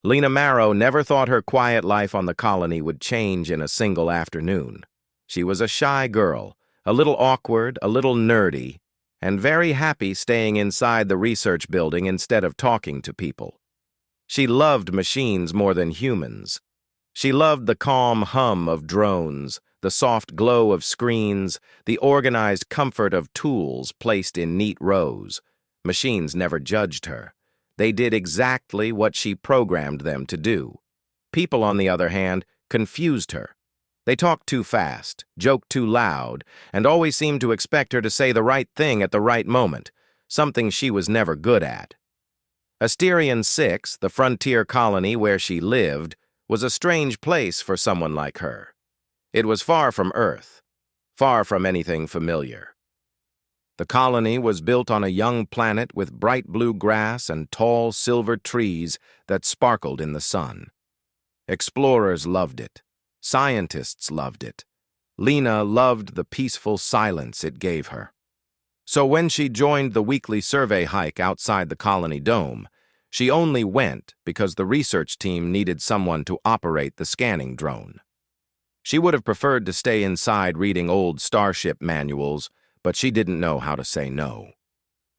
Lena Marrow never thought her quiet life on the colony would change in a single afternoon. She was a shy girl, a little awkward, a little nerdy, and very happy staying inside the research building instead of talking to people. She loved machines more than humans. She loved the calm hum of drones, the soft glow of screens, the organized comfort of tools placed in neat rows. Machines never judged her. They did exactly what she programmed them to do. People, on the other hand, confused her. They talked too fast, joked too loud, and always seemed to expect her to say the right thing at the right moment, something she was never good at. Asterion 6, the frontier colony where she lived, was a strange place for someone like her. It was far from Earth, far from anything familiar. The colony was built on a young planet with bright blue grass and tall silver trees that sparkled in the sun. Explorers loved it. Scientists loved it. Lena loved the peaceful silence it gave her. So when she joined the weekly survey hike outside the colony dome, she only went because the research team needed someone to operate the scanning drone. She would have preferred to stay inside reading old starship manuals, but she didn't know how to say no.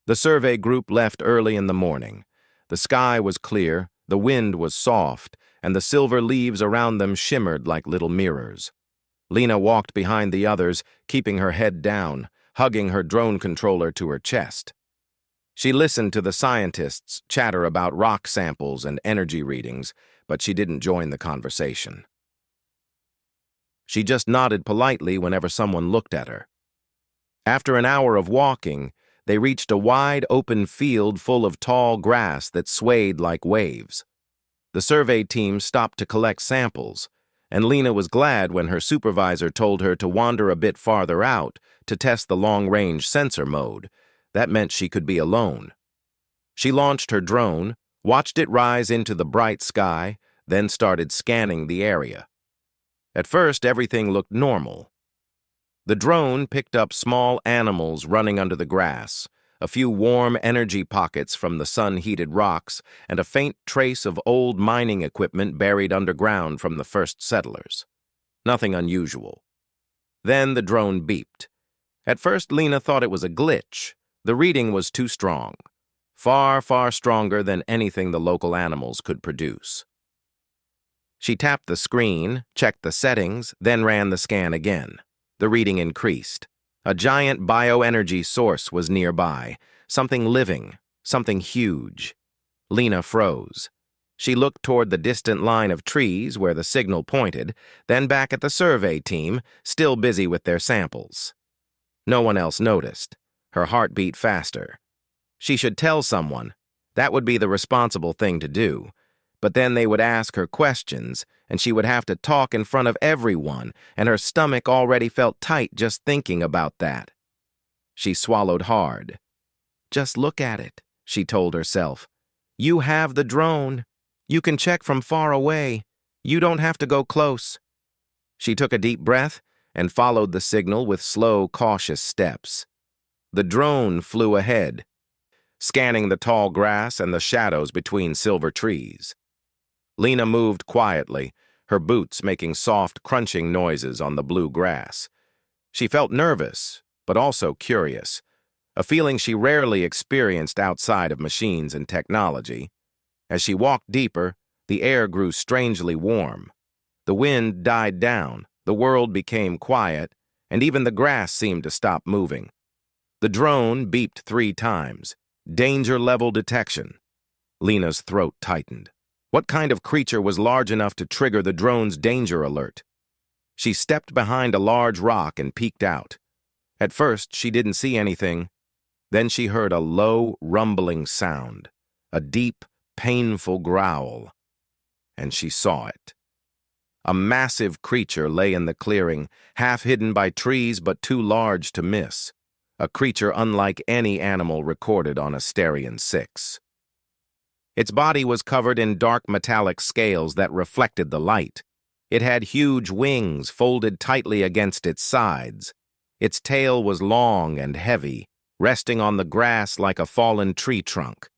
The survey group left early in the morning. The sky was clear, the wind was soft, and the silver leaves around them shimmered like little mirrors. Lena walked behind the others, keeping her head down, hugging her drone controller to her chest. She listened to the scientists chatter about rock samples and energy readings, but she didn't join the conversation. She just nodded politely whenever someone looked at her. After an hour of walking, they reached a wide open field full of tall grass that swayed like waves. The survey team stopped to collect samples, and Lena was glad when her supervisor told her to wander a bit farther out to test the long-range sensor mode. That meant she could be alone. She launched her drone, watched it rise into the bright sky, then started scanning the area. At first, everything looked normal. The drone picked up small animals running under the grass, a few warm energy pockets from the sun-heated rocks, and a faint trace of old mining equipment buried underground from the first settlers. Nothing unusual. Then the drone beeped. At first, Lena thought it was a glitch. The reading was too strong. Far, far stronger than anything the local animals could produce. She tapped the screen, checked the settings, then ran the scan again. The reading increased. A giant bioenergy source was nearby, something living, something huge. Lena froze. She looked toward the distant line of trees where the signal pointed, then back at the survey team, still busy with their samples. No one else noticed. Her heart beat faster. She should tell someone. That would be the responsible thing to do. But then they would ask her questions, and she would have to talk in front of everyone, and her stomach already felt tight just thinking about that. She swallowed hard. Just look at it, she told herself. You have the drone. You can check from far away. You don't have to go close. She took a deep breath and followed the signal with slow, cautious steps. The drone flew ahead, scanning the tall grass and the shadows between silver trees. Lena moved quietly, her boots making soft, crunching noises on the blue grass. She felt nervous, but also curious, a feeling she rarely experienced outside of machines and technology. As she walked deeper, the air grew strangely warm. The wind died down, the world became quiet, and even the grass seemed to stop moving. The drone beeped 3 times. Danger level detection. Lena's throat tightened. What kind of creature was large enough to trigger the drone's danger alert? She stepped behind a large rock and peeked out. At first, she didn't see anything. Then she heard a low, rumbling sound, a deep, painful growl, and she saw it. A massive creature lay in the clearing, half hidden by trees but too large to miss. A creature unlike any animal recorded on Asterion 6. Its body was covered in dark metallic scales that reflected the light. It had huge wings folded tightly against its sides. Its tail was long and heavy, resting on the grass like a fallen tree trunk.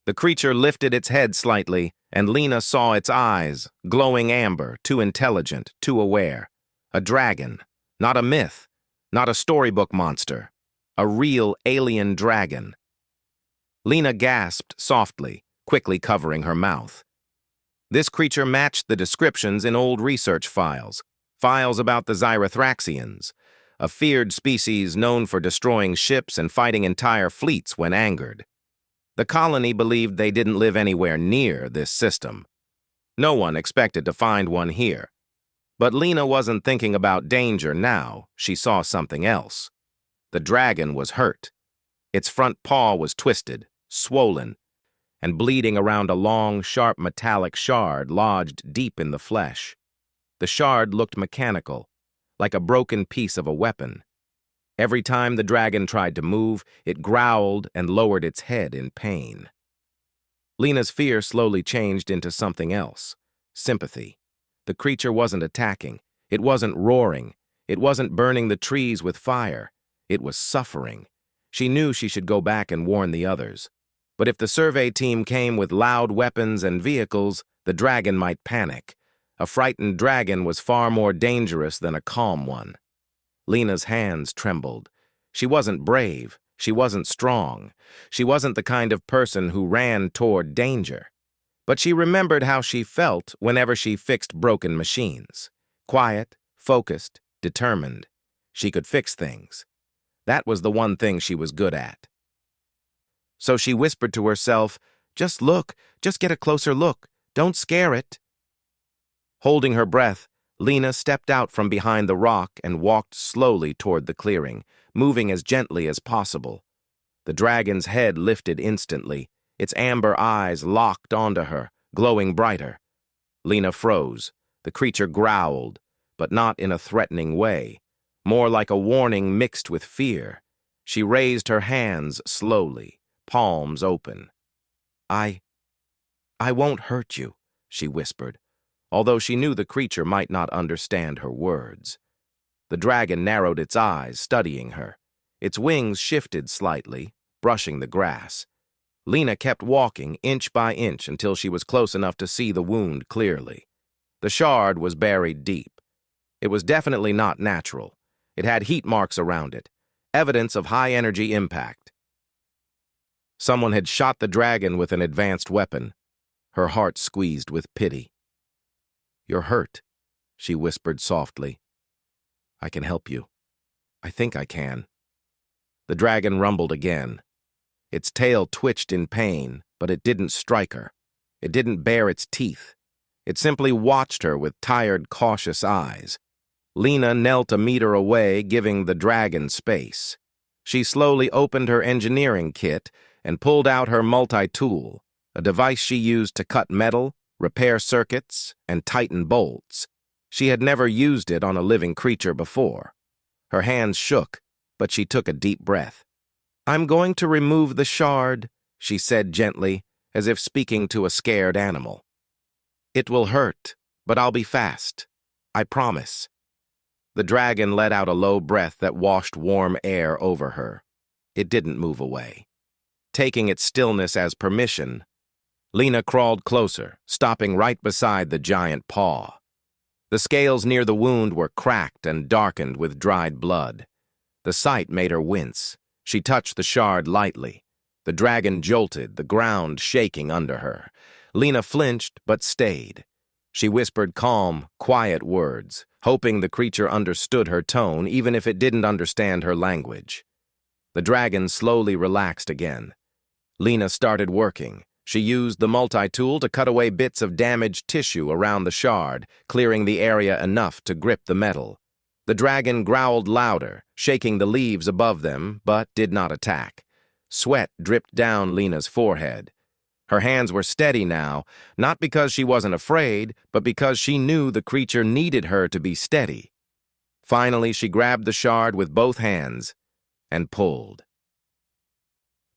The creature lifted its head slightly, and Lena saw its eyes, glowing amber, too intelligent, too aware. A dragon, not a myth, not a storybook monster, a real alien dragon. Lena gasped softly, quickly covering her mouth. This creature matched the descriptions in old research files about the Xyrothraxians, a feared species known for destroying ships and fighting entire fleets when angered. The colony believed they didn't live anywhere near this system. No one expected to find one here. But Lena wasn't thinking about danger now. She saw something else. The dragon was hurt. Its front paw was twisted, swollen, and bleeding around a long, sharp metallic shard lodged deep in the flesh. The shard looked mechanical, like a broken piece of a weapon. Every time the dragon tried to move, it growled and lowered its head in pain. Lena's fear slowly changed into something else: sympathy. The creature wasn't attacking. It wasn't roaring. It wasn't burning the trees with fire. It was suffering. She knew she should go back and warn the others. But if the survey team came with loud weapons and vehicles, the dragon might panic. A frightened dragon was far more dangerous than a calm one. Lena's hands trembled. She wasn't brave. She wasn't strong. She wasn't the kind of person who ran toward danger. But she remembered how she felt whenever she fixed broken machines. Quiet, focused, determined. She could fix things. That was the one thing she was good at. So she whispered to herself, "Just look, just get a closer look. Don't scare it." Holding her breath, Lena stepped out from behind the rock and walked slowly toward the clearing, moving as gently as possible. The dragon's head lifted instantly, its amber eyes locked onto her, glowing brighter. Lena froze. The creature growled, but not in a threatening way, more like a warning mixed with fear. She raised her hands slowly, palms open. I won't hurt you," she whispered, although she knew the creature might not understand her words. The dragon narrowed its eyes, studying her. Its wings shifted slightly, brushing the grass. Lena kept walking inch by inch until she was close enough to see the wound clearly. The shard was buried deep. It was definitely not natural. It had heat marks around it, evidence of high-energy impact. Someone had shot the dragon with an advanced weapon. Her heart squeezed with pity. "You're hurt," she whispered softly. "I can help you. I think I can." The dragon rumbled again. Its tail twitched in pain, but it didn't strike her. It didn't bare its teeth. It simply watched her with tired, cautious eyes. Lena knelt a meter away, giving the dragon space. She slowly opened her engineering kit and pulled out her multi-tool, a device she used to cut metal, repair circuits, and tighten bolts. She had never used it on a living creature before. Her hands shook, but she took a deep breath. "I'm going to remove the shard," she said gently, as if speaking to a scared animal. "It will hurt, but I'll be fast. I promise." The dragon let out a low breath that washed warm air over her. It didn't move away. Taking its stillness as permission, Lena crawled closer, stopping right beside the giant paw. The scales near the wound were cracked and darkened with dried blood. The sight made her wince. She touched the shard lightly. The dragon jolted, the ground shaking under her. Lena flinched but stayed. She whispered calm, quiet words, hoping the creature understood her tone even if it didn't understand her language. The dragon slowly relaxed again. Lena started working. She used the multi-tool to cut away bits of damaged tissue around the shard, clearing the area enough to grip the metal. The dragon growled louder, shaking the leaves above them, but did not attack. Sweat dripped down Lena's forehead. Her hands were steady now, not because she wasn't afraid, but because she knew the creature needed her to be steady. Finally, she grabbed the shard with both hands and pulled.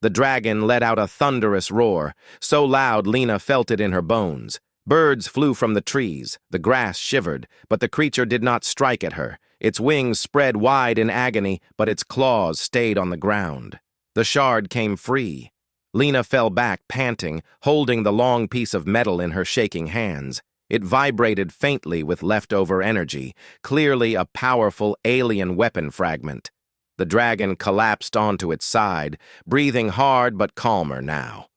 The dragon let out a thunderous roar, so loud Lena felt it in her bones. Birds flew from the trees, the grass shivered, but the creature did not strike at her. Its wings spread wide in agony, but its claws stayed on the ground. The shard came free. Lena fell back, panting, holding the long piece of metal in her shaking hands. It vibrated faintly with leftover energy, clearly a powerful alien weapon fragment. The dragon collapsed onto its side, breathing hard but calmer now.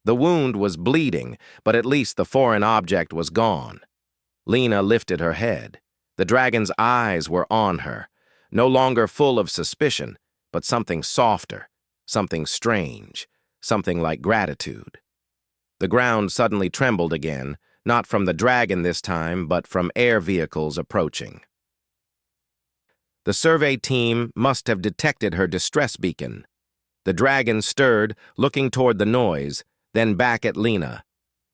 The wound was bleeding, but at least the foreign object was gone. Lena lifted her head. The dragon's eyes were on her, no longer full of suspicion, but something softer, something strange, something like gratitude. The ground suddenly trembled again, not from the dragon this time, but from air vehicles approaching. The survey team must have detected her distress beacon. The dragon stirred, looking toward the noise, then back at Lena.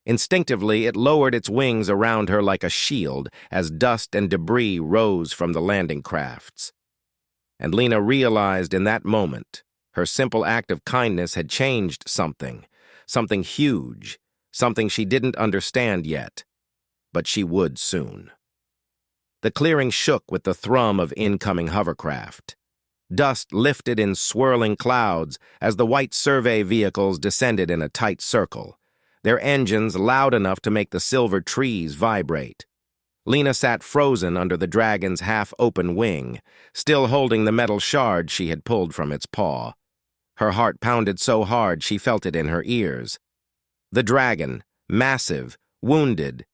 Instinctively, it lowered its wings around her like a shield as dust and debris rose from the landing crafts. And Lena realized in that moment her simple act of kindness had changed something huge, something she didn't understand yet, but she would soon. The clearing shook with the thrum of incoming hovercraft. Dust lifted in swirling clouds as the white survey vehicles descended in a tight circle, their engines loud enough to make the silver trees vibrate. Lena sat frozen under the dragon's half-open wing, still holding the metal shard she had pulled from its paw. Her heart pounded so hard she felt it in her ears. The dragon, massive, wounded,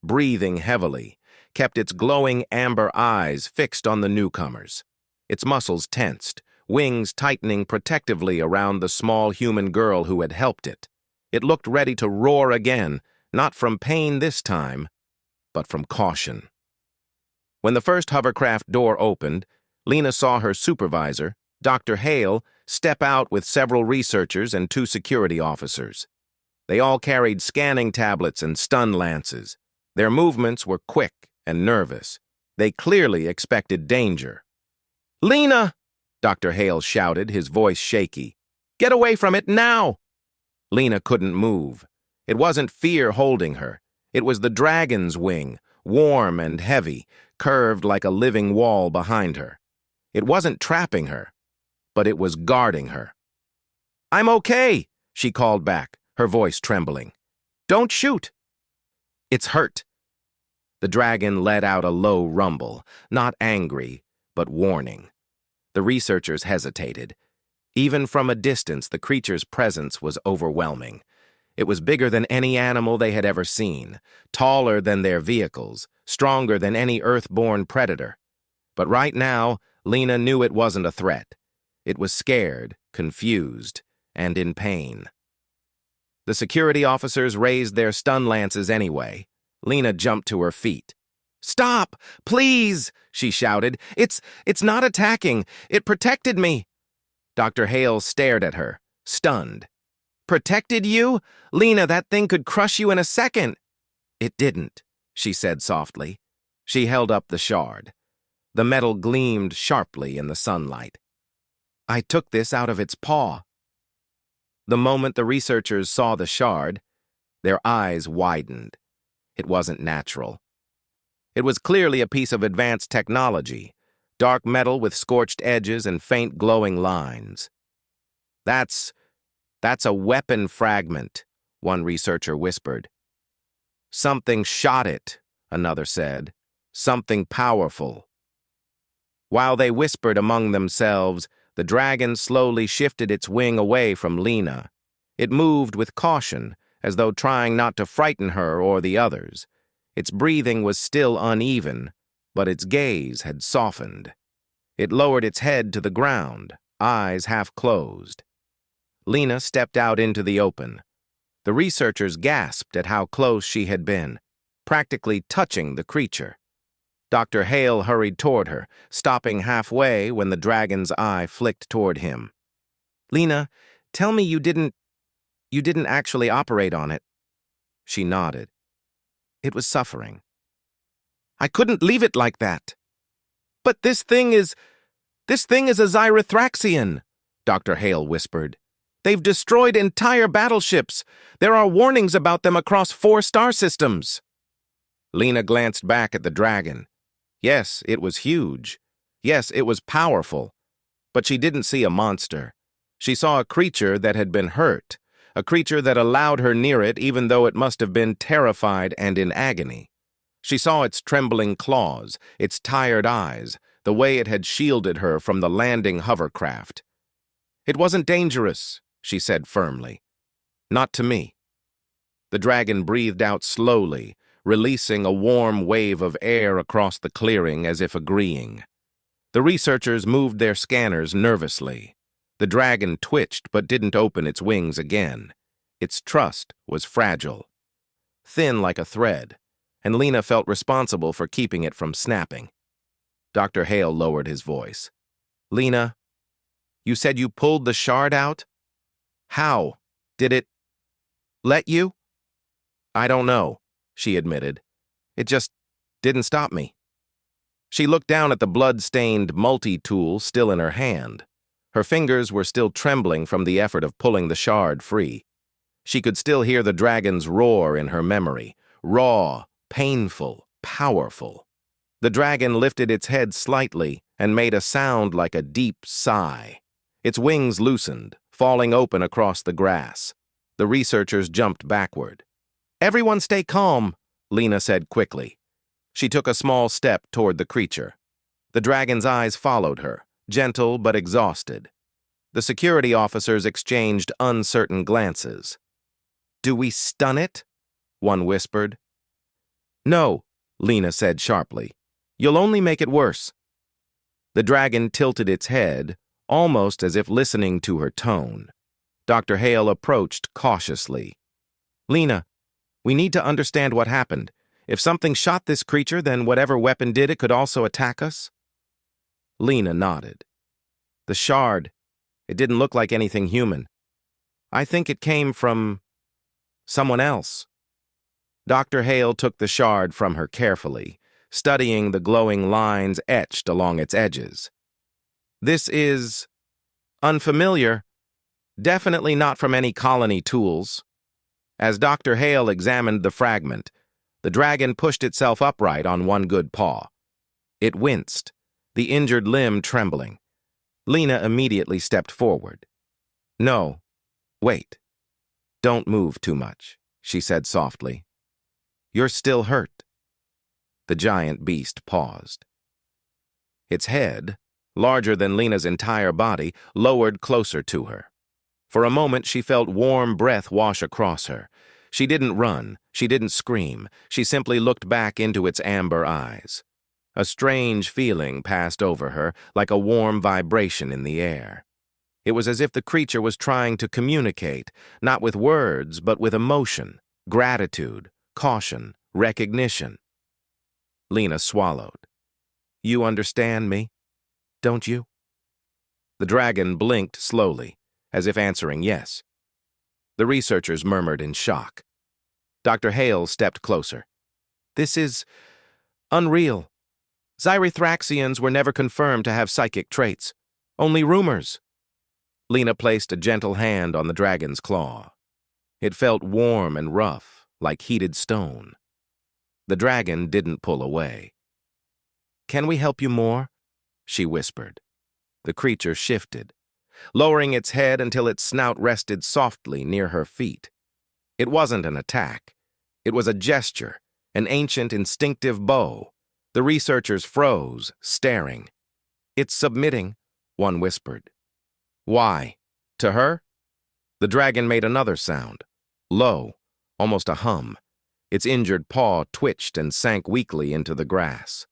breathing heavily, kept its glowing amber eyes fixed on the newcomers. Its muscles tensed, wings tightening protectively around the small human girl who had helped it. It looked ready to roar again, not from pain this time, but from caution. When the first hovercraft door opened, Lena saw her supervisor, Dr. Hale, step out with several researchers and 2 security officers. They all carried scanning tablets and stun lances. Their movements were quick and nervous. They clearly expected danger. "Lena!" Dr. Hale shouted, his voice shaky. "Get away from it now!" Lena couldn't move. It wasn't fear holding her. It was the dragon's wing, warm and heavy, curved like a living wall behind her. It wasn't trapping her, but it was guarding her. "I'm okay," she called back, her voice trembling. "Don't shoot." "It's hurt." The dragon let out a low rumble, not angry, but warning. The researchers hesitated. Even from a distance, the creature's presence was overwhelming. It was bigger than any animal they had ever seen, taller than their vehicles, stronger than any Earth-born predator. But right now, Lena knew it wasn't a threat. It was scared, confused, and in pain. The security officers raised their stun lances anyway. Lena jumped to her feet. "Stop! Please!" she shouted. It's not attacking. It protected me." Dr. Hale stared at her, stunned. "Protected you? Lena, that thing could crush you in a second." "It didn't," she said softly. She held up the shard. The metal gleamed sharply in the sunlight. "I took this out of its paw." The moment the researchers saw the shard, their eyes widened. It wasn't natural. It was clearly a piece of advanced technology, dark metal with scorched edges and faint glowing lines. That's a weapon fragment," one researcher whispered. "Something shot it," another said. "Something powerful." While they whispered among themselves, the dragon slowly shifted its wing away from Lena. It moved with caution, as though trying not to frighten her or the others. Its breathing was still uneven, but its gaze had softened. It lowered its head to the ground, eyes half closed. Lena stepped out into the open. The researchers gasped at how close she had been, practically touching the creature. Dr. Hale hurried toward her, stopping halfway when the dragon's eye flicked toward him. "Lena, tell me you didn't actually operate on it." She nodded. "It was suffering." "I couldn't leave it like that." "But this thing is a Zyrathraxian," Dr. Hale whispered. "They've destroyed entire battleships. There are warnings about them across 4 star systems." Lena glanced back at the dragon. Yes, it was huge. Yes, it was powerful. But she didn't see a monster. She saw a creature that had been hurt, a creature that allowed her near it even though it must have been terrified and in agony. She saw its trembling claws, its tired eyes, the way it had shielded her from the landing hovercraft. "It wasn't dangerous," she said firmly. "Not to me." The dragon breathed out slowly, releasing a warm wave of air across the clearing as if agreeing. The researchers moved their scanners nervously. The dragon twitched but didn't open its wings again. Its trust was fragile, thin like a thread, and Lena felt responsible for keeping it from snapping. Dr. Hale lowered his voice. "Lena, you said you pulled the shard out? How? Did it let you?" "I don't know," she admitted. "It just didn't stop me." She looked down at the blood-stained multi-tool still in her hand. Her fingers were still trembling from the effort of pulling the shard free. She could still hear the dragon's roar in her memory, raw, painful, powerful. The dragon lifted its head slightly and made a sound like a deep sigh. Its wings loosened, falling open across the grass. The researchers jumped backward. "Everyone stay calm," Lena said quickly. She took a small step toward the creature. The dragon's eyes followed her, gentle but exhausted. The security officers exchanged uncertain glances. "Do we stun it?" one whispered. "No," Lena said sharply. "You'll only make it worse." The dragon tilted its head, almost as if listening to her tone. Dr. Hale approached cautiously. "Lena, we need to understand what happened. If something shot this creature, then whatever weapon did it could also attack us?" Lena nodded. "The shard. It didn't look like anything human. I think it came from someone else." Dr. Hale took the shard from her carefully, studying the glowing lines etched along its edges. "This is unfamiliar. Definitely not from any colony tools." As Dr. Hale examined the fragment, the dragon pushed itself upright on one good paw. It winced, the injured limb trembling. Lena immediately stepped forward. "No, wait. Don't move too much," she said softly. "You're still hurt." The giant beast paused. Its head, larger than Lena's entire body, lowered closer to her. For a moment, she felt warm breath wash across her. She didn't run, she didn't scream, she simply looked back into its amber eyes. A strange feeling passed over her, like a warm vibration in the air. It was as if the creature was trying to communicate, not with words, but with emotion, gratitude, caution, recognition. Lena swallowed. "You understand me, don't you?" The dragon blinked slowly, as if answering yes. The researchers murmured in shock. Dr. Hale stepped closer. "This is unreal. Xyrathraxians were never confirmed to have psychic traits. Only rumors." Lena placed a gentle hand on the dragon's claw. It felt warm and rough, like heated stone. The dragon didn't pull away. "Can we help you more?" she whispered. The creature shifted, lowering its head until its snout rested softly near her feet. It wasn't an attack. It was a gesture, an ancient instinctive bow. The researchers froze, staring. "It's submitting," one whispered. "Why? To her?" The dragon made another sound, low, almost a hum. Its injured paw twitched and sank weakly into the grass.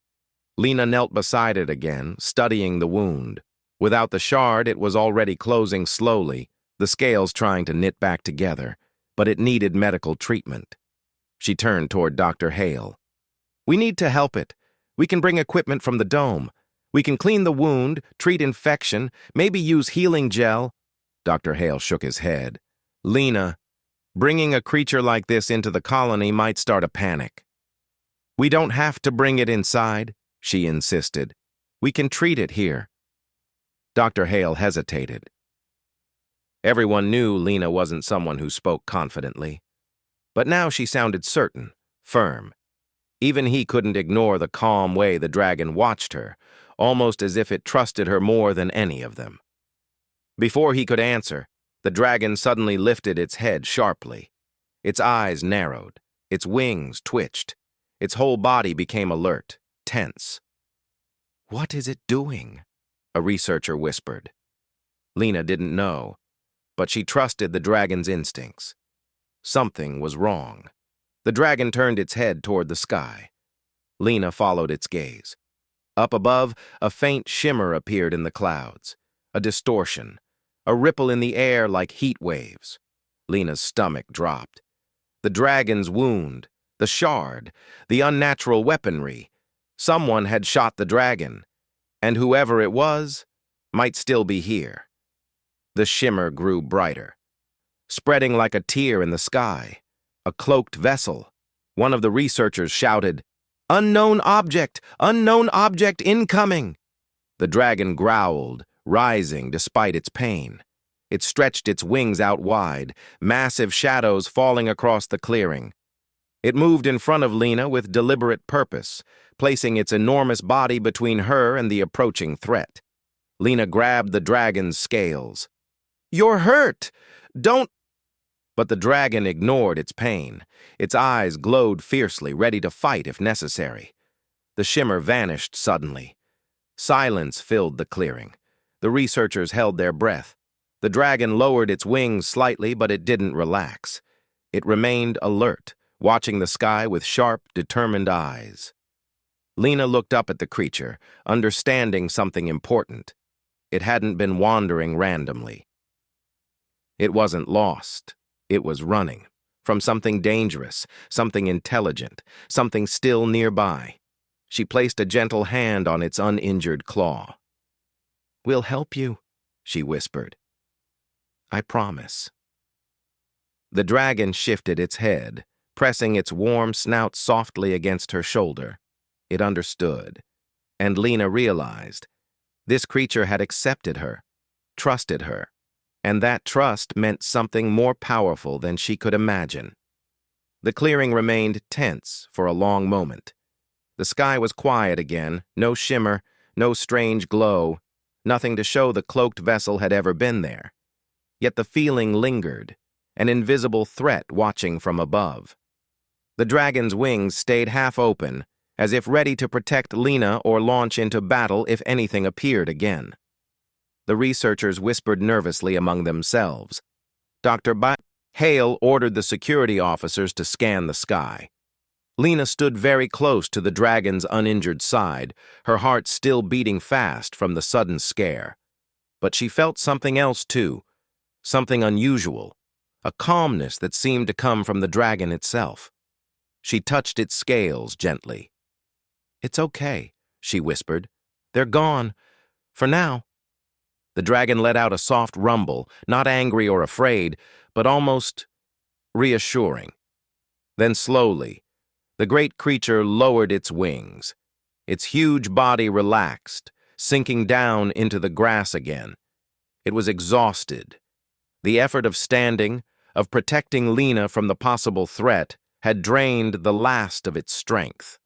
Lena knelt beside it again, studying the wound. Without the shard, it was already closing slowly, the scales trying to knit back together, but it needed medical treatment. She turned toward Dr. Hale. "We need to help it. We can bring equipment from the dome. We can clean the wound, treat infection, maybe use healing gel." Dr. Hale shook his head. "Lena, bringing a creature like this into the colony might start a panic." "We don't have to bring it inside," she insisted. "We can treat it here." Dr. Hale hesitated. Everyone knew Lena wasn't someone who spoke confidently. But now she sounded certain, firm. Even he couldn't ignore the calm way the dragon watched her, almost as if it trusted her more than any of them. Before he could answer, The dragon suddenly lifted its head sharply. Its eyes narrowed. Its wings twitched. Its whole body became alert, tense. "What is it doing?" a researcher whispered. Lena didn't know, but she trusted the dragon's instincts. Something was wrong. The dragon turned its head toward the sky. Lena followed its gaze. Up above, a faint shimmer appeared in the clouds, a distortion, a ripple in the air like heat waves. Lena's stomach dropped. The dragon's wound, the shard, the unnatural weaponry. Someone had shot the dragon, and whoever it was might still be here. The shimmer grew brighter, spreading like a tear in the sky. A cloaked vessel. One of the researchers shouted, unknown object incoming!" The dragon growled, rising despite its pain. It stretched its wings out wide, massive shadows falling across the clearing. It moved in front of Lena with deliberate purpose, placing its enormous body between her and the approaching threat. Lena grabbed the dragon's scales. "You're hurt! Don't—" But the dragon ignored its pain. Its eyes glowed fiercely, ready to fight if necessary. The shimmer vanished suddenly. Silence filled the clearing. The researchers held their breath. The dragon lowered its wings slightly, but it didn't relax. It remained alert, watching the sky with sharp, determined eyes. Lena looked up at the creature, understanding something important. It hadn't been wandering randomly. It wasn't lost. It was running from something dangerous, something intelligent, something still nearby. She placed a gentle hand on its uninjured claw. "We'll help you," she whispered. "I promise." The dragon shifted its head, pressing its warm snout softly against her shoulder. It understood, and Lena realized this creature had accepted her, trusted her, and that trust meant something more powerful than she could imagine. The clearing remained tense for a long moment. The sky was quiet again, no shimmer, no strange glow, nothing to show the cloaked vessel had ever been there. Yet the feeling lingered, an invisible threat watching from above. The dragon's wings stayed half open, as if ready to protect Lena or launch into battle if anything appeared again. The researchers whispered nervously among themselves. Dr. Hale ordered the security officers to scan the sky. Lena stood very close to the dragon's uninjured side, her heart still beating fast from the sudden scare. But she felt something else too, something unusual, a calmness that seemed to come from the dragon itself. She touched its scales gently. "It's okay," she whispered. "They're gone. For now." The dragon let out a soft rumble, not angry or afraid, but almost reassuring. Then slowly, the great creature lowered its wings. Its huge body relaxed, sinking down into the grass again. It was exhausted. The effort of standing, of protecting Lena from the possible threat, had drained the last of its strength.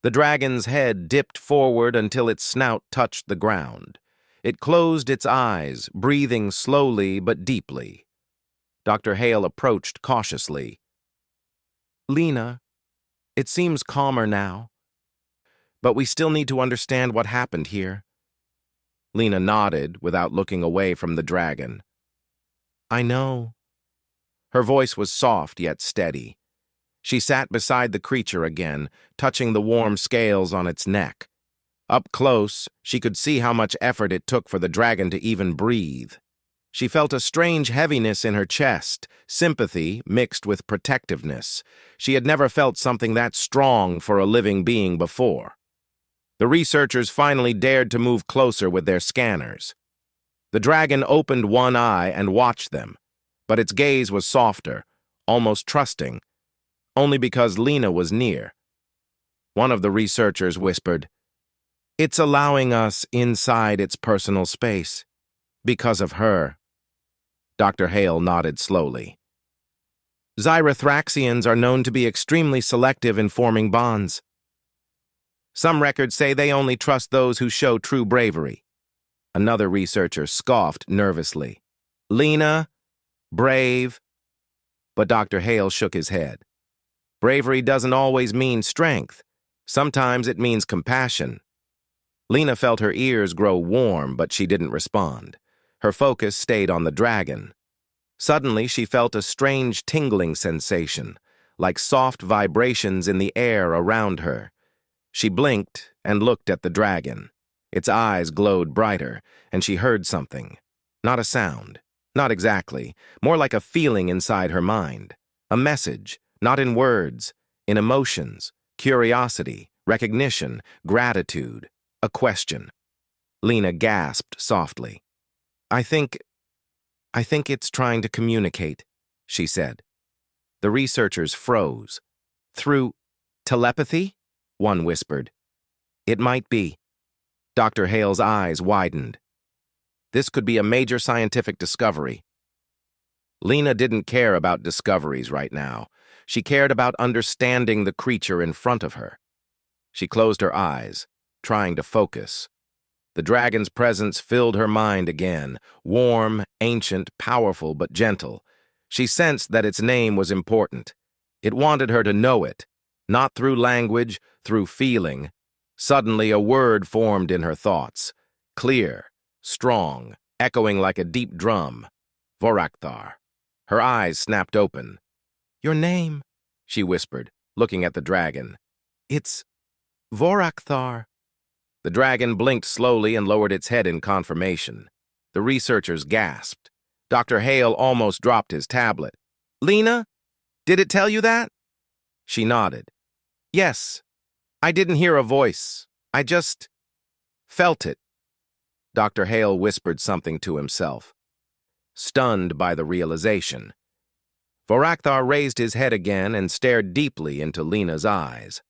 The dragon's head dipped forward until its snout touched the ground. It closed its eyes, breathing slowly but deeply. Dr. Hale approached cautiously. "Lena, it seems calmer now, but we still need to understand what happened here." Lena nodded without looking away from the dragon. "I know." Her voice was soft yet steady. She sat beside the creature again, touching the warm scales on its neck. Up close, she could see how much effort it took for the dragon to even breathe. She felt a strange heaviness in her chest, sympathy mixed with protectiveness. She had never felt something that strong for a living being before. The researchers finally dared to move closer with their scanners. The dragon opened one eye and watched them, but its gaze was softer, almost trusting, only because Lena was near. One of the researchers whispered, "It's allowing us inside its personal space. Because of her." Dr. Hale nodded slowly. "Xyrothraxians are known to be extremely selective in forming bonds. Some records say they only trust those who show true bravery." Another researcher scoffed nervously. "Lena, Brave. But Dr. Hale shook his head. Bravery doesn't always mean strength. Sometimes it means compassion. Lena felt her ears grow warm, but she didn't respond. Her focus stayed on the dragon. Suddenly, she felt a strange tingling sensation, like soft vibrations in the air around her. She blinked and looked at the dragon. Its eyes glowed brighter, and she heard something. Not a sound. Not exactly. More like a feeling inside her mind. A message, not in words, in emotions, curiosity, recognition, gratitude, a question. Lena gasped softly. I think it's trying to communicate, she said. The researchers froze. Through telepathy? One whispered. It might be. Dr. Hale's eyes widened. This could be a major scientific discovery. Lena didn't care about discoveries right now. She cared about understanding the creature in front of her. She closed her eyes, trying to focus. The dragon's presence filled her mind again, warm, ancient, powerful, but gentle. She sensed that its name was important. It wanted her to know it, not through language, through feeling. Suddenly, a word formed in her thoughts, clear, strong, echoing like a deep drum. Vorakthar. Her eyes snapped open. Your name, she whispered, looking at the dragon. It's Vorakthar. The dragon blinked slowly and lowered its head in confirmation. The researchers gasped. Dr. Hale almost dropped his tablet. Lena, did it tell you that? She nodded. Yes. I didn't hear a voice. I just felt it. Dr. Hale whispered something to himself, stunned by the realization. Vorakthar raised his head again and stared deeply into Lena's eyes.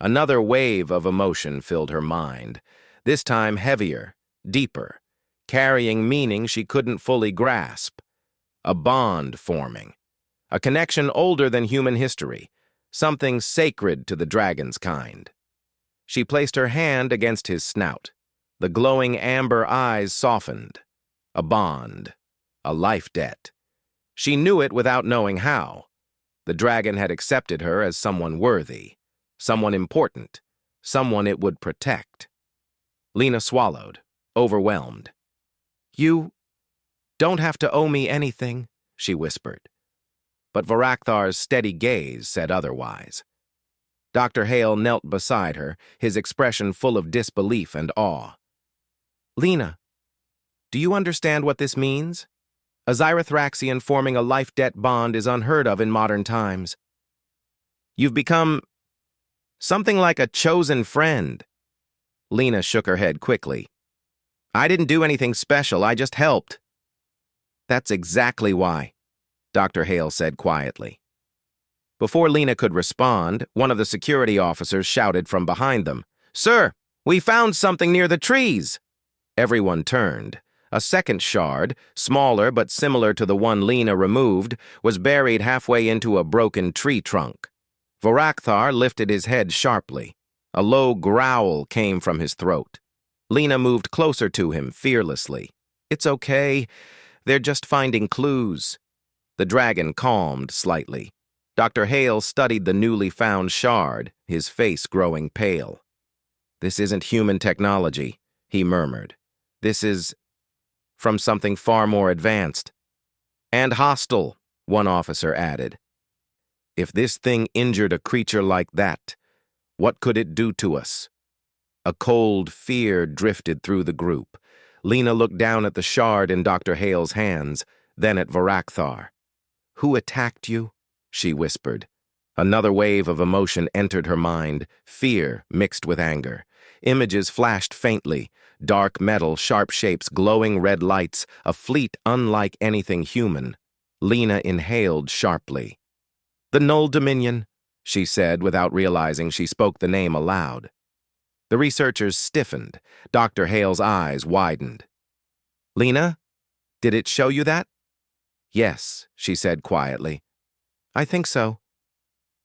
Another wave of emotion filled her mind, this time heavier, deeper, carrying meaning she couldn't fully grasp. A bond forming, a connection older than human history, something sacred to the dragon's kind. She placed her hand against his snout. The glowing amber eyes softened. A bond, a life debt. She knew it without knowing how. The dragon had accepted her as someone worthy, someone important, someone it would protect. Lena swallowed, overwhelmed. You don't have to owe me anything, she whispered. But Vorakthar's steady gaze said otherwise. Dr. Hale knelt beside her, his expression full of disbelief and awe. Lena, do you understand what this means? A Zyrathraxian forming a life debt bond is unheard of in modern times. You've become something like a chosen friend. Lena shook her head quickly. I didn't do anything special, I just helped. That's exactly why, Dr. Hale said quietly. Before Lena could respond, one of the security officers shouted from behind them, Sir, we found something near the trees. Everyone turned. A second shard, smaller but similar to the one Lena removed, was buried halfway into a broken tree trunk. Vorakthar lifted his head sharply. A low growl came from his throat. Lena moved closer to him fearlessly. It's okay. They're just finding clues. The dragon calmed slightly. Dr. Hale studied the newly found shard, his face growing pale. This isn't human technology, he murmured. This is from something far more advanced. And hostile, one officer added. If this thing injured a creature like that, what could it do to us? A cold fear drifted through the group. Lena looked down at the shard in Dr. Hale's hands, then at Vorakthar. Who attacked you? She whispered. Another wave of emotion entered her mind, fear mixed with anger. Images flashed faintly, dark metal, sharp shapes, glowing red lights, a fleet unlike anything human. Lena inhaled sharply. The Null Dominion, she said without realizing she spoke the name aloud. The researchers stiffened. Dr. Hale's eyes widened. Lena, did it show you that? Yes, she said quietly. I think so.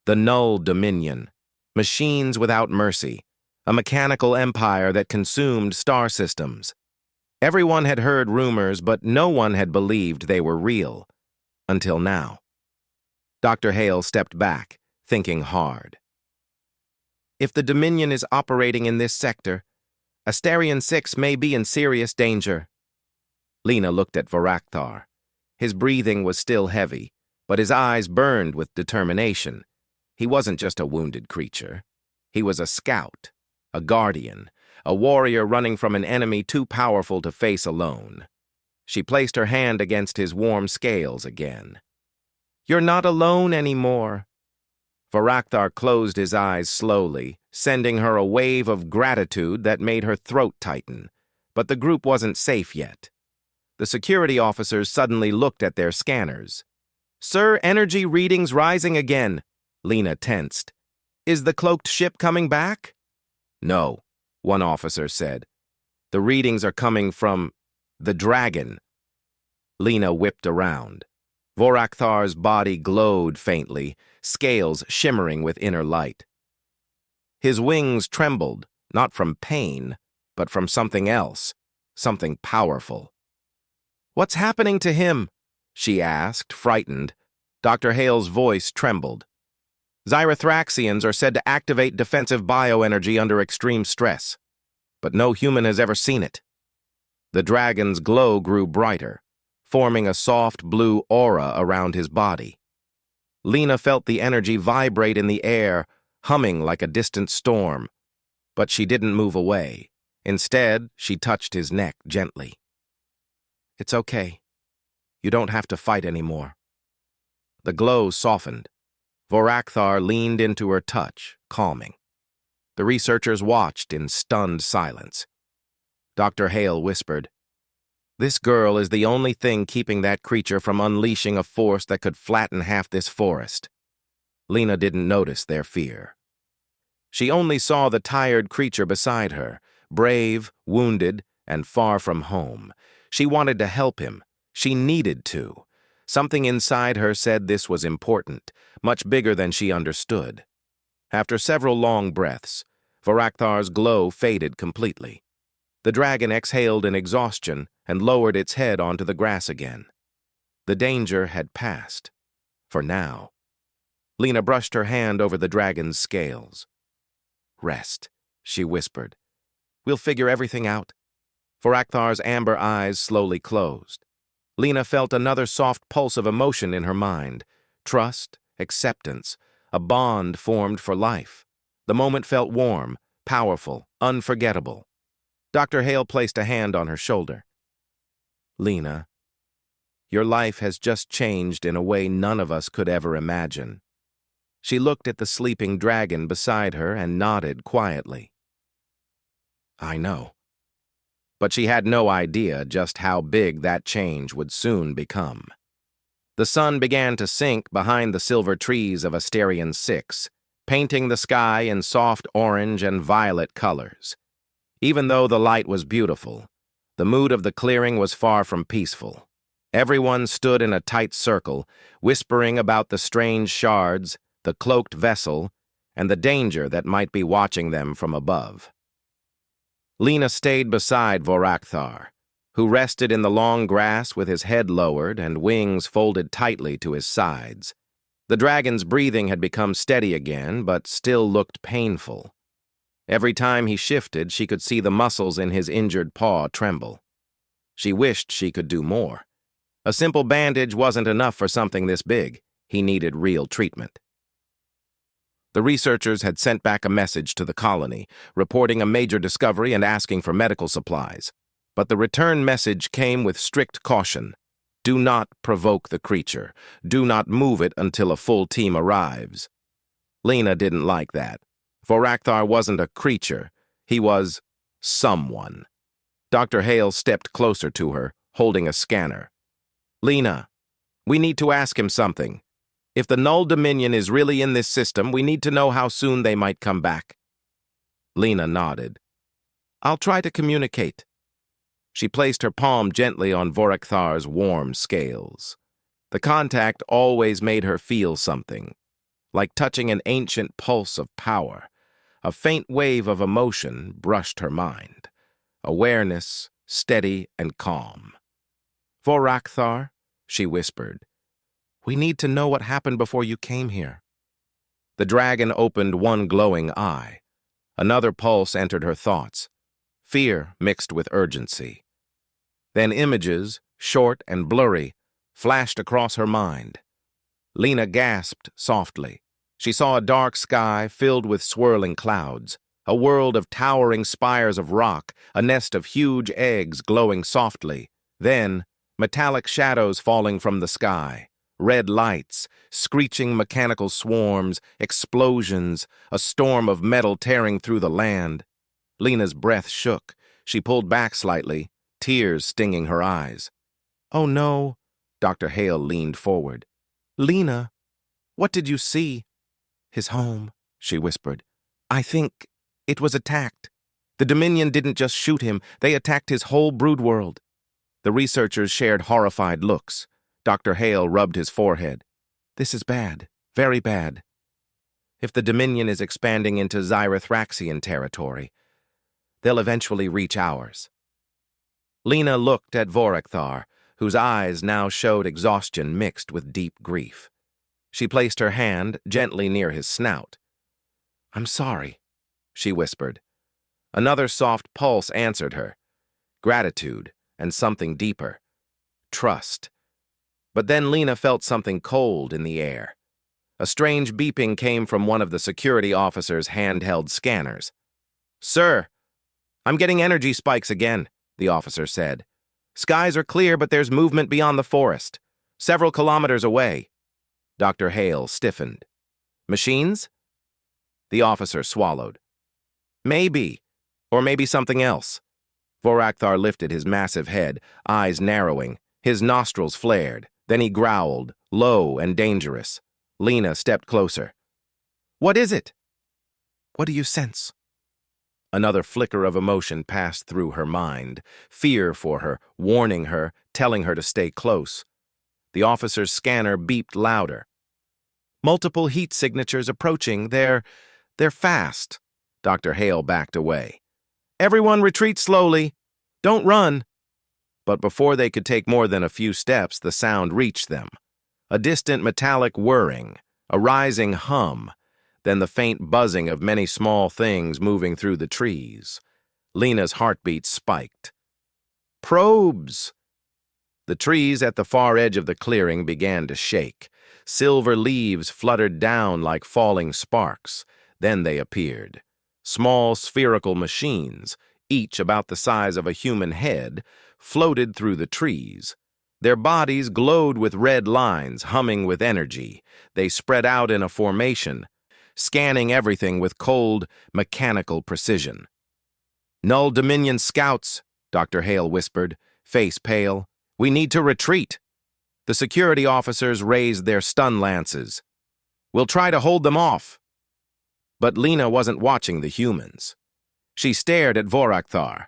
The Null Dominion. Machines without mercy. A mechanical empire that consumed star systems. Everyone had heard rumors, but no one had believed they were real. Until now. Dr. Hale stepped back, thinking hard. If the Dominion is operating in this sector, Asterion 6 may be in serious danger. Lena looked at Vorakthar. His breathing was still heavy, but his eyes burned with determination. He wasn't just a wounded creature. He was a scout, a guardian, a warrior running from an enemy too powerful to face alone. She placed her hand against his warm scales again. "You're not alone anymore." Vorakthar closed his eyes slowly, sending her a wave of gratitude that made her throat tighten. But the group wasn't safe yet. The security officers suddenly looked at their scanners. "Sir, energy readings rising again." Lena tensed. "Is the cloaked ship coming back?" "No," one officer said. "The readings are coming from the dragon." Lena whipped around. Vorakthar's body glowed faintly, scales shimmering with inner light. His wings trembled, not from pain, but from something else, something powerful. "What's happening to him?" she asked, frightened. Dr. Hale's voice trembled. "Xyrothraxians are said to activate defensive bioenergy under extreme stress, but no human has ever seen it." The dragon's glow grew brighter, forming a soft blue aura around his body. Lena felt the energy vibrate in the air, humming like a distant storm. But she didn't move away. Instead, she touched his neck gently. "It's okay. You don't have to fight anymore." The glow softened. Vorakthar leaned into her touch, calming. The researchers watched in stunned silence. Dr. Hale whispered, "This girl is the only thing keeping that creature from unleashing a force that could flatten half this forest." Lena didn't notice their fear. She only saw the tired creature beside her, brave, wounded, and far from home. She wanted to help him. She needed to. Something inside her said this was important, much bigger than she understood. After several long breaths, Vorakthar's glow faded completely. The dragon exhaled in exhaustion and lowered its head onto the grass again. The danger had passed. For now. Lena brushed her hand over the dragon's scales. "Rest," she whispered. "We'll figure everything out." Vorakthar's amber eyes slowly closed. Lena felt another soft pulse of emotion in her mind. Trust, acceptance, a bond formed for life. The moment felt warm, powerful, unforgettable. Dr. Hale placed a hand on her shoulder. "Lena, your life has just changed in a way none of us could ever imagine." She looked at the sleeping dragon beside her and nodded quietly. "I know." But she had no idea just how big that change would soon become. The sun began to sink behind the silver trees of Asterion 6, painting the sky in soft orange and violet colors. Even though the light was beautiful, the mood of the clearing was far from peaceful. Everyone stood in a tight circle, whispering about the strange shards, the cloaked vessel, and the danger that might be watching them from above. Lena stayed beside Vorakthar, who rested in the long grass with his head lowered and wings folded tightly to his sides. The dragon's breathing had become steady again, but still looked painful. Every time he shifted, she could see the muscles in his injured paw tremble. She wished she could do more. A simple bandage wasn't enough for something this big. He needed real treatment. The researchers had sent back a message to the colony, reporting a major discovery and asking for medical supplies. But the return message came with strict caution. Do not provoke the creature. Do not move it until a full team arrives. Lena didn't like that. Vorakthar wasn't a creature. He was someone. Dr. Hale stepped closer to her, holding a scanner. "Lena, we need to ask him something. If the Null Dominion is really in this system, we need to know how soon they might come back." Lena nodded. "I'll try to communicate." She placed her palm gently on Vorakthar's warm scales. The contact always made her feel something, like touching an ancient pulse of power. A faint wave of emotion brushed her mind. Awareness, steady and calm. "Vorakthar," she whispered, We need to know what happened before you came here. The dragon opened one glowing eye. Another pulse entered her thoughts, fear mixed with urgency. Then images, short and blurry, flashed across her mind. Lena gasped softly. She saw a dark sky filled with swirling clouds, a world of towering spires of rock, a nest of huge eggs glowing softly. Then, metallic shadows falling from the sky, red lights, screeching mechanical swarms, explosions, a storm of metal tearing through the land. Lena's breath shook. She pulled back slightly, tears stinging her eyes. "Oh no," Dr. Hale leaned forward. "Lena, what did you see?" "His home," she whispered. "I think it was attacked. The Dominion didn't just shoot him, they attacked his whole brood world." The researchers shared horrified looks. Dr. Hale rubbed his forehead. "This is bad, very bad. If the Dominion is expanding into Xyrothraxian territory, they'll eventually reach ours." Lena looked at Vorakthar, whose eyes now showed exhaustion mixed with deep grief. She placed her hand gently near his snout. "I'm sorry," she whispered. Another soft pulse answered her. Gratitude and something deeper. Trust. But then Lena felt something cold in the air. A strange beeping came from one of the security officer's handheld scanners. "Sir, I'm getting energy spikes again," the officer said. "Skies are clear, but there's movement beyond the forest, several kilometers away." Dr. Hale stiffened. "Machines?" The officer swallowed. "Maybe, or maybe something else." Vorakthar lifted his massive head, eyes narrowing, his nostrils flared. Then he growled, low and dangerous. Lena stepped closer. "What is it?" "What do you sense?" Another flicker of emotion passed through her mind, fear for her, warning her, telling her to stay close. The officer's scanner beeped louder. "Multiple heat signatures approaching. They're fast." Dr. Hale backed away. "Everyone retreat slowly. Don't run." But before they could take more than a few steps, the sound reached them. A distant metallic whirring, a rising hum, then the faint buzzing of many small things moving through the trees. Lena's heartbeat spiked. "Probes!" The trees at the far edge of the clearing began to shake. Silver leaves fluttered down like falling sparks. Then they appeared. Small spherical machines, each about the size of a human head, floated through the trees. Their bodies glowed with red lines, humming with energy. They spread out in a formation, scanning everything with cold, mechanical precision. "Null Dominion scouts," Dr. Hale whispered, face pale. "We need to retreat." The security officers raised their stun lances. "We'll try to hold them off." But Lena wasn't watching the humans. She stared at Vorakthar.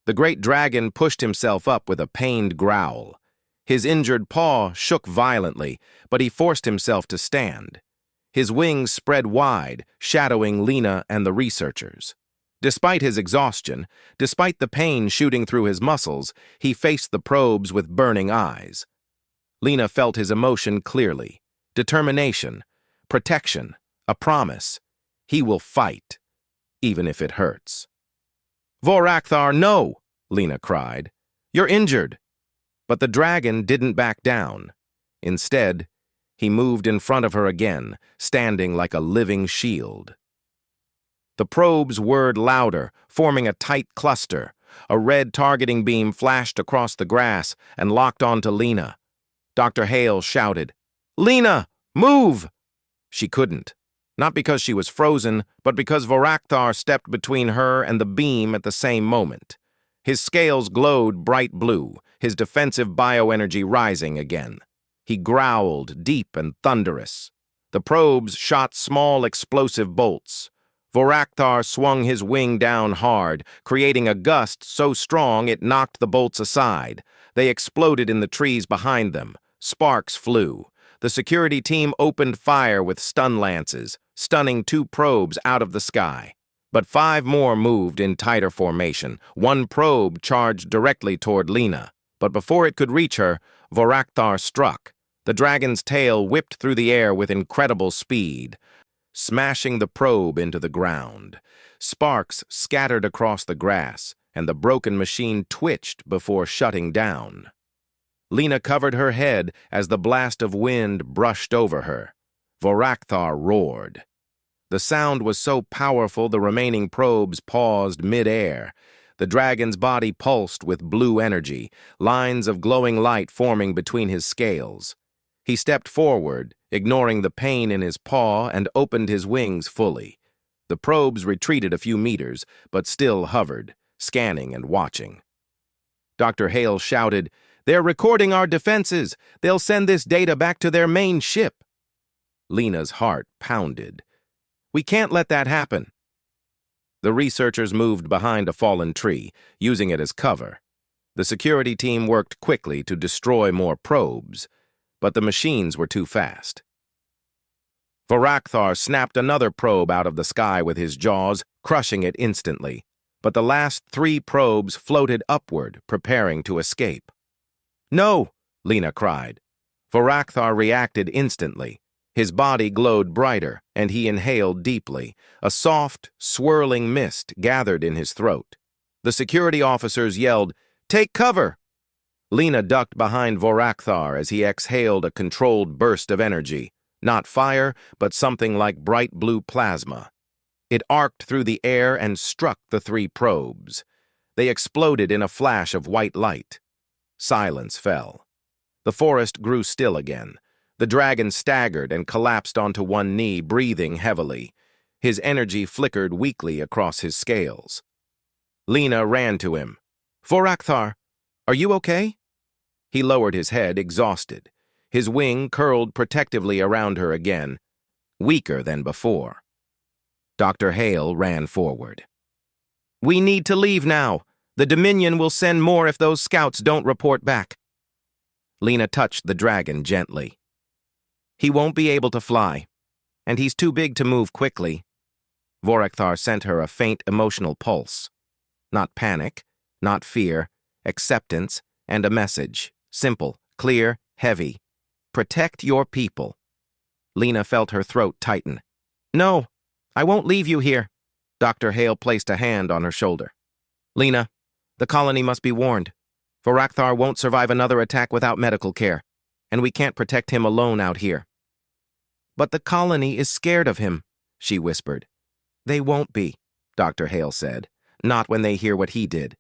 The great dragon pushed himself up with a pained growl. His injured paw shook violently, but he forced himself to stand. His wings spread wide, shadowing Lena and the researchers. Despite his exhaustion, despite the pain shooting through his muscles, he faced the probes with burning eyes. Lena felt his emotion clearly. Determination, protection, a promise. He will fight, even if it hurts. "Vorakthar, no!" Lena cried. "You're injured." But the dragon didn't back down. Instead, he moved in front of her again, standing like a living shield. The probes whirred louder, forming a tight cluster. A red targeting beam flashed across the grass and locked onto Lena. Dr. Hale shouted, "Lena, move!" She couldn't. Not because she was frozen, but because Vorakthar stepped between her and the beam at the same moment. His scales glowed bright blue, his defensive bioenergy rising again. He growled, deep and thunderous. The probes shot small explosive bolts. Vorakthar swung his wing down hard, creating a gust so strong it knocked the bolts aside. They exploded in the trees behind them. Sparks flew. The security team opened fire with stun lances, stunning 2 probes out of the sky. But 5 more moved in tighter formation. 1 probe charged directly toward Lena. But before it could reach her, Vorakthar struck. The dragon's tail whipped through the air with incredible speed, smashing the probe into the ground. Sparks scattered across the grass, and the broken machine twitched before shutting down. Lena covered her head as the blast of wind brushed over her. Vorakhthar roared. The sound was so powerful the remaining probes paused mid-air. The dragon's body pulsed with blue energy, lines of glowing light forming between his scales. He stepped forward, ignoring the pain in his paw, and opened his wings fully. The probes retreated a few meters, but still hovered, scanning and watching. Dr. Hale shouted, "They're recording our defenses! They'll send this data back to their main ship!" Lena's heart pounded. "We can't let that happen." The researchers moved behind a fallen tree, using it as cover. The security team worked quickly to destroy more probes, but the machines were too fast. Vorakhthar snapped another probe out of the sky with his jaws, crushing it instantly. But the last 3 probes floated upward, preparing to escape. "No!" Lena cried. Vorakhthar reacted instantly. His body glowed brighter, and he inhaled deeply. A soft, swirling mist gathered in his throat. The security officers yelled, "Take cover!" Lena ducked behind Vorakhthar as he exhaled a controlled burst of energy. Not fire, but something like bright blue plasma. It arced through the air and struck the 3 probes. They exploded in a flash of white light. Silence fell. The forest grew still again. The dragon staggered and collapsed onto one knee, breathing heavily. His energy flickered weakly across his scales. Lena ran to him. "Vorakhthar, are you okay?" He lowered his head, exhausted. His wing curled protectively around her again, weaker than before. Dr. Hale ran forward. "We need to leave now. The Dominion will send more if those scouts don't report back." Lena touched the dragon gently. "He won't be able to fly, and he's too big to move quickly." Vorakhthar sent her a faint emotional pulse. Not panic, not fear, acceptance, and a message. Simple, clear, heavy. "Protect your people." Lena felt her throat tighten. "No, I won't leave you here." Dr. Hale placed a hand on her shoulder. "Lena, the colony must be warned. Vorakhthar won't survive another attack without medical care, and we can't protect him alone out here." "But the colony is scared of him," she whispered. "They won't be," Dr. Hale said. "Not when they hear what he did."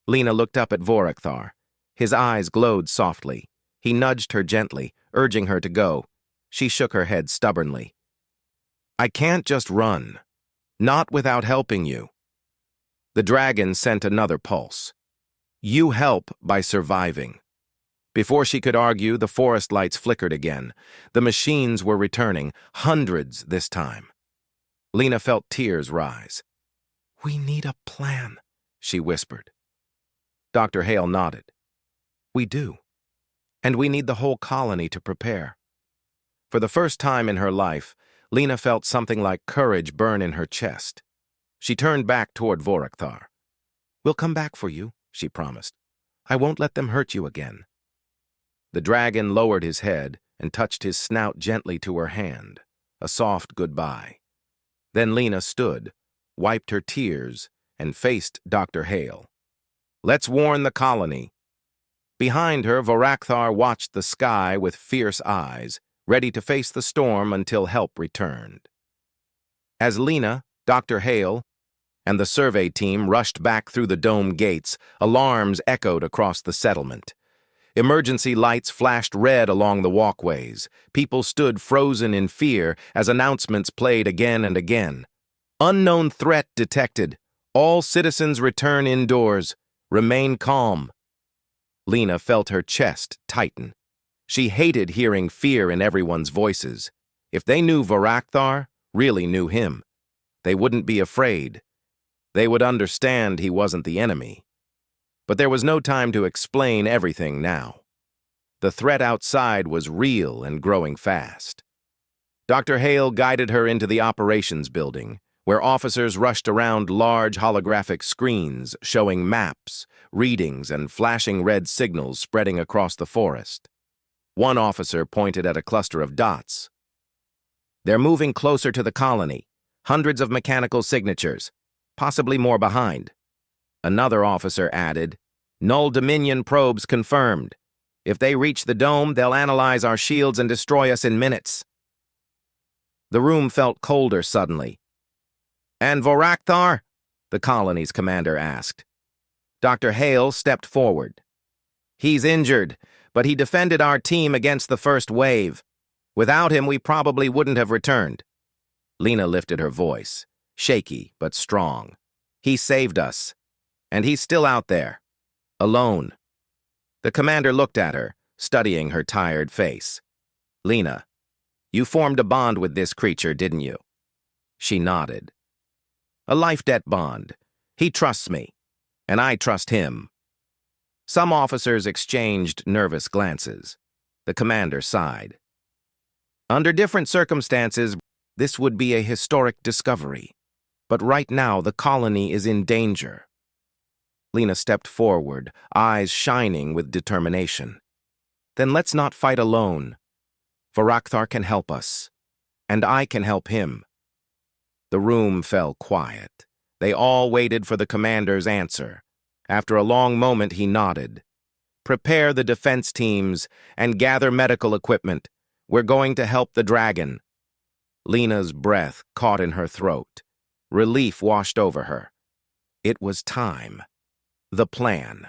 Lena looked up at Vorakhthar. His eyes glowed softly. He nudged her gently, urging her to go. She shook her head stubbornly. "I can't just run. Not without helping you." The dragon sent another pulse. "You help by surviving." Before she could argue, the forest lights flickered again. The machines were returning, hundreds this time. Lena felt tears rise. "We need a plan," she whispered. Dr. Hale nodded. "We do. And we need the whole colony to prepare." For the first time in her life, Lena felt something like courage burn in her chest. She turned back toward Vorakhthar. "We'll come back for you," she promised. "I won't let them hurt you again." The dragon lowered his head and touched his snout gently to her hand, a soft goodbye. Then Lena stood, wiped her tears, and faced Dr. Hale. "Let's warn the colony." Behind her, Vorakhthar watched the sky with fierce eyes, ready to face the storm until help returned. As Lena, Dr. Hale, and the survey team rushed back through the dome gates, alarms echoed across the settlement. Emergency lights flashed red along the walkways. People stood frozen in fear as announcements played again and again. "Unknown threat detected. All citizens return indoors. Remain calm." Lena felt her chest tighten. She hated hearing fear in everyone's voices. If they knew Vorakhthar, really knew him, they wouldn't be afraid. They would understand he wasn't the enemy. But there was no time to explain everything now. The threat outside was real and growing fast. Dr. Hale guided her into the operations building, where officers rushed around large holographic screens showing maps, readings, and flashing red signals spreading across the forest. One officer pointed at a cluster of dots. They're moving closer to the colony. Hundreds of mechanical signatures, possibly more behind. Another officer added, Null Dominion probes confirmed. If they reach the dome, they'll analyze our shields and destroy us in minutes. The room felt colder suddenly. And Vorakthar? The colony's commander asked. Dr. Hale stepped forward. He's injured, but he defended our team against the first wave. Without him, we probably wouldn't have returned. Lena lifted her voice, shaky but strong. He saved us, and he's still out there, alone. The commander looked at her, studying her tired face. Lena, you formed a bond with this creature, didn't you? She nodded. A life debt bond. He trusts me, and I trust him. Some officers exchanged nervous glances. The commander sighed. Under different circumstances, this would be a historic discovery. But right now, the colony is in danger. Lena stepped forward, eyes shining with determination. Then let's not fight alone. Vorakthar can help us, and I can help him. The room fell quiet. They all waited for the commander's answer. After a long moment, he nodded. Prepare the defense teams and gather medical equipment. We're going to help the dragon. Lena's breath caught in her throat. Relief washed over her. It was time. The plan.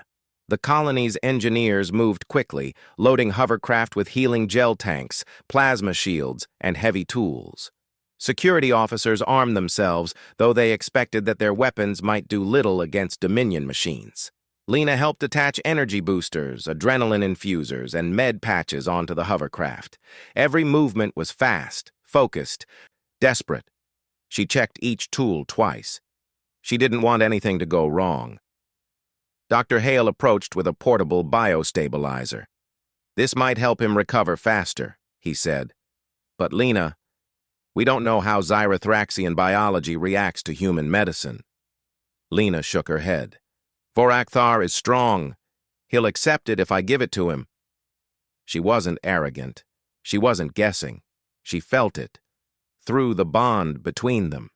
The colony's engineers moved quickly, loading hovercraft with healing gel tanks, plasma shields, and heavy tools. Security officers armed themselves, though they expected that their weapons might do little against Dominion machines. Lena helped attach energy boosters, adrenaline infusers, and med patches onto the hovercraft. Every movement was fast, focused, desperate. She checked each tool twice. She didn't want anything to go wrong. Dr. Hale approached with a portable biostabilizer. This might help him recover faster, he said. But Lena, we don't know how Xyrothraxian biology reacts to human medicine. Lena shook her head. Vorakthar is strong. He'll accept it if I give it to him. She wasn't arrogant. She wasn't guessing. She felt it, through the bond between them.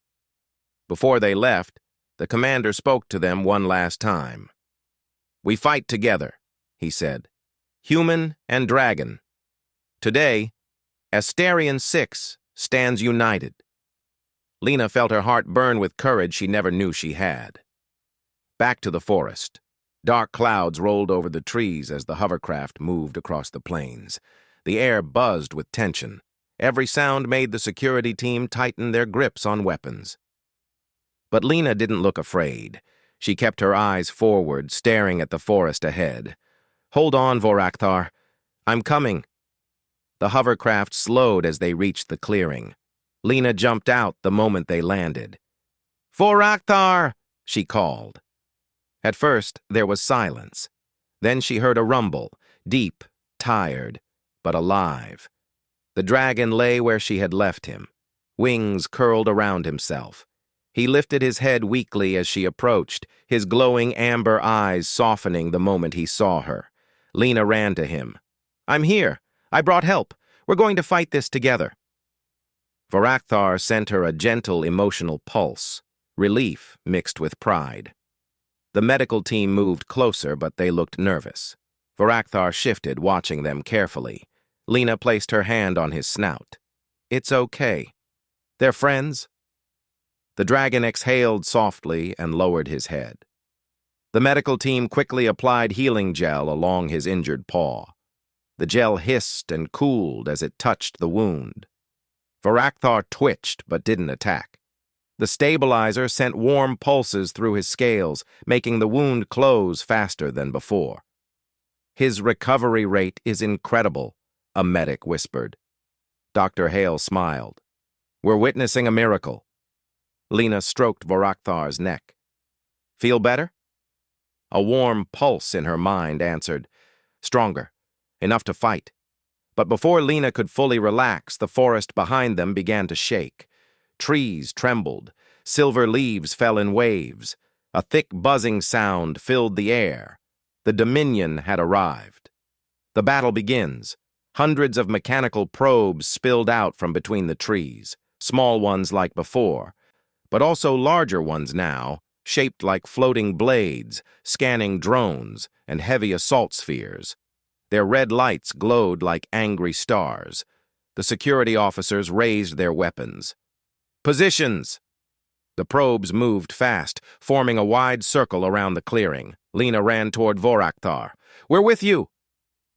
Before they left, the commander spoke to them one last time. We fight together, he said. Human and dragon. Today, Asterion 6 stands united. Lena felt her heart burn with courage she never knew she had. Back to the forest. Dark clouds rolled over the trees as the hovercraft moved across the plains. The air buzzed with tension. Every sound made the security team tighten their grips on weapons. But Lena didn't look afraid. She kept her eyes forward, staring at the forest ahead. Hold on, Vorakthar. I'm coming. The hovercraft slowed as they reached the clearing. Lena jumped out the moment they landed. Vorakthar! She called. At first, there was silence. Then she heard a rumble, deep, tired, but alive. The dragon lay where she had left him, wings curled around himself. He lifted his head weakly as she approached, his glowing amber eyes softening the moment he saw her. Lena ran to him. I'm here. I brought help. We're going to fight this together. Vorakthar sent her a gentle, emotional pulse, relief mixed with pride. The medical team moved closer, but they looked nervous. Vorakthar shifted, watching them carefully. Lena placed her hand on his snout. It's okay. They're friends. The dragon exhaled softly and lowered his head. The medical team quickly applied healing gel along his injured paw. The gel hissed and cooled as it touched the wound. Vorakthar twitched but didn't attack. The stabilizer sent warm pulses through his scales, making the wound close faster than before. His recovery rate is incredible, a medic whispered. Dr. Hale smiled. We're witnessing a miracle. Lena stroked Vorakthar's neck. Feel better? A warm pulse in her mind answered. Stronger. Enough to fight. But before Lena could fully relax, the forest behind them began to shake. Trees trembled. Silver leaves fell in waves. A thick buzzing sound filled the air. The Dominion had arrived. The battle begins. Hundreds of mechanical probes spilled out from between the trees, small ones like before, but also larger ones now, shaped like floating blades, scanning drones and heavy assault spheres. Their red lights glowed like angry stars. The security officers raised their weapons. Positions! The probes moved fast, forming a wide circle around the clearing. Lena ran toward Vorakthar. "We're with you!"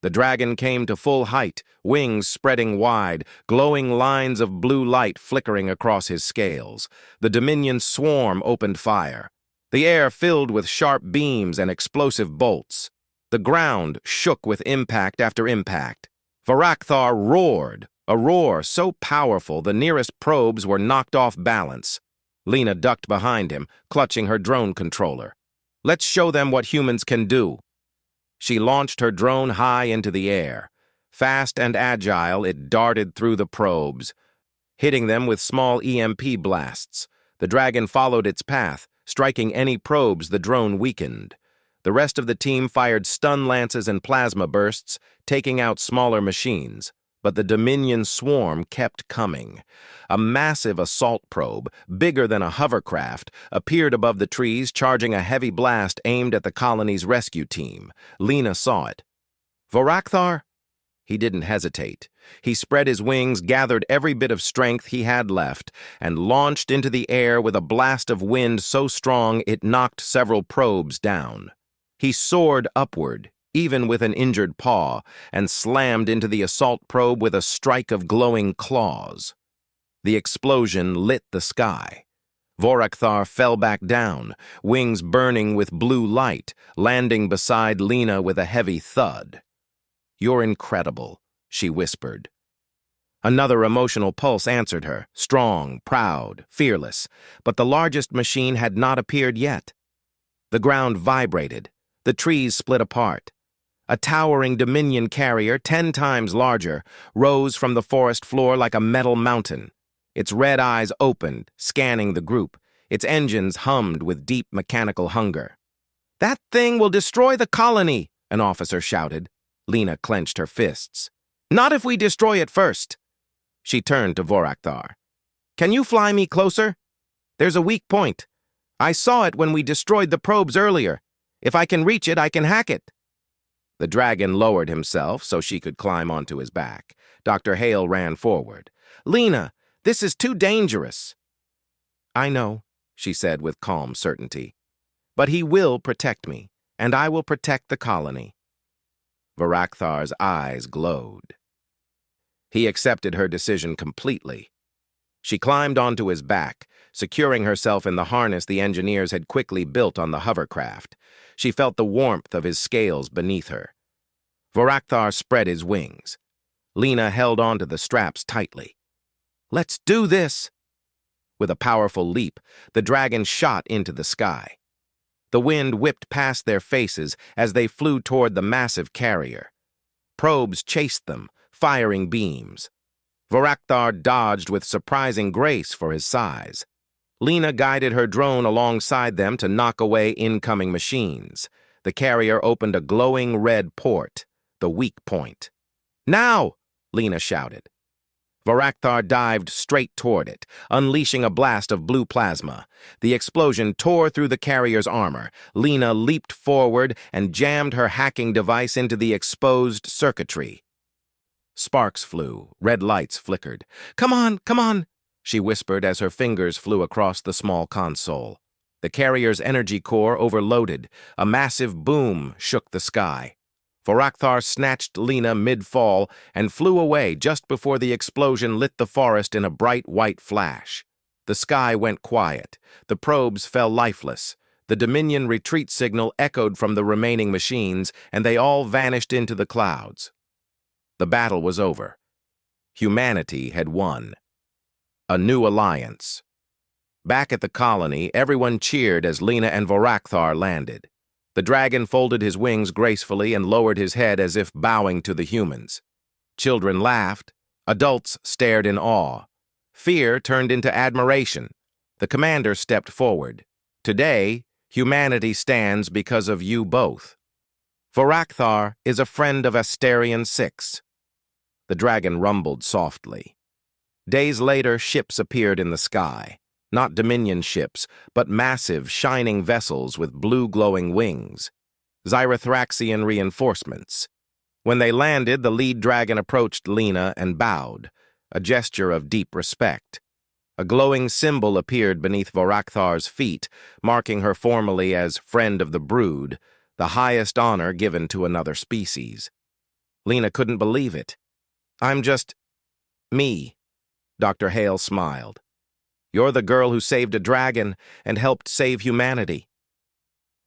The dragon came to full height, wings spreading wide, glowing lines of blue light flickering across his scales. The Dominion swarm opened fire. The air filled with sharp beams and explosive bolts. The ground shook with impact after impact. Vorakthar roared, a roar so powerful the nearest probes were knocked off balance. Lena ducked behind him, clutching her drone controller. "Let's show them what humans can do." She launched her drone high into the air. Fast and agile, it darted through the probes, hitting them with small EMP blasts. The dragon followed its path, striking any probes the drone weakened. The rest of the team fired stun lances and plasma bursts, taking out smaller machines. But the Dominion swarm kept coming. A massive assault probe, bigger than a hovercraft, appeared above the trees, charging a heavy blast aimed at the colony's rescue team. Lena saw it. "Vorakthar?" He didn't hesitate. He spread his wings, gathered every bit of strength he had left, and launched into the air with a blast of wind so strong it knocked several probes down. He soared upward, even with an injured paw, and slammed into the assault probe with a strike of glowing claws. The explosion lit the sky. Vorakthar fell back down, wings burning with blue light, landing beside Lena with a heavy thud. "You're incredible," she whispered. Another emotional pulse answered her, strong, proud, fearless, but the largest machine had not appeared yet. The ground vibrated, the trees split apart. A towering Dominion carrier, 10 times larger, rose from the forest floor like a metal mountain. Its red eyes opened, scanning the group. Its engines hummed with deep mechanical hunger. "That thing will destroy the colony," an officer shouted. Lena clenched her fists. "Not if we destroy it first." She turned to Vorakthar. "Can you fly me closer? There's a weak point. I saw it when we destroyed the probes earlier. If I can reach it, I can hack it." The dragon lowered himself so she could climb onto his back. Dr. Hale ran forward. "Lena, this is too dangerous." "I know," she said with calm certainty. "But he will protect me, and I will protect the colony." Vorakthar's eyes glowed. He accepted her decision completely. She climbed onto his back, securing herself in the harness the engineers had quickly built on the hovercraft. She felt the warmth of his scales beneath her. Vorakthar spread his wings. Lena held onto the straps tightly. "Let's do this!" With a powerful leap, the dragon shot into the sky. The wind whipped past their faces as they flew toward the massive carrier. Probes chased them, firing beams. Vorakthar dodged with surprising grace for his size. Lena guided her drone alongside them to knock away incoming machines. The carrier opened a glowing red port, the weak point. "Now!" Lena shouted. Vorakthar dived straight toward it, unleashing a blast of blue plasma. The explosion tore through the carrier's armor. Lena leaped forward and jammed her hacking device into the exposed circuitry. Sparks flew, red lights flickered. "Come on, come on," she whispered as her fingers flew across the small console. The carrier's energy core overloaded. A massive boom shook the sky. Vorakthar snatched Lena mid-fall and flew away just before the explosion lit the forest in a bright white flash. The sky went quiet. The probes fell lifeless. The Dominion retreat signal echoed from the remaining machines, and they all vanished into the clouds. The battle was over. Humanity had won. A new alliance. Back at the colony, everyone cheered as Lena and Vorakthar landed. The dragon folded his wings gracefully and lowered his head as if bowing to the humans. Children laughed. Adults stared in awe. Fear turned into admiration. The commander stepped forward. "Today, humanity stands because of you both. Vorakthar is a friend of Asterion 6. The dragon rumbled softly. Days later, ships appeared in the sky. Not Dominion ships, but massive, shining vessels with blue glowing wings. Xyrothraxian reinforcements. When they landed, the lead dragon approached Lena and bowed, a gesture of deep respect. A glowing symbol appeared beneath Vorakthar's feet, marking her formally as Friend of the Brood, the highest honor given to another species. Lena couldn't believe it. "I'm just me," Dr. Hale smiled. "You're the girl who saved a dragon and helped save humanity."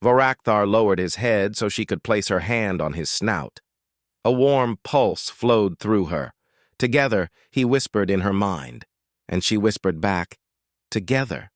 Vorakthar lowered his head so she could place her hand on his snout. A warm pulse flowed through her. Together, he whispered in her mind, and she whispered back, "Together."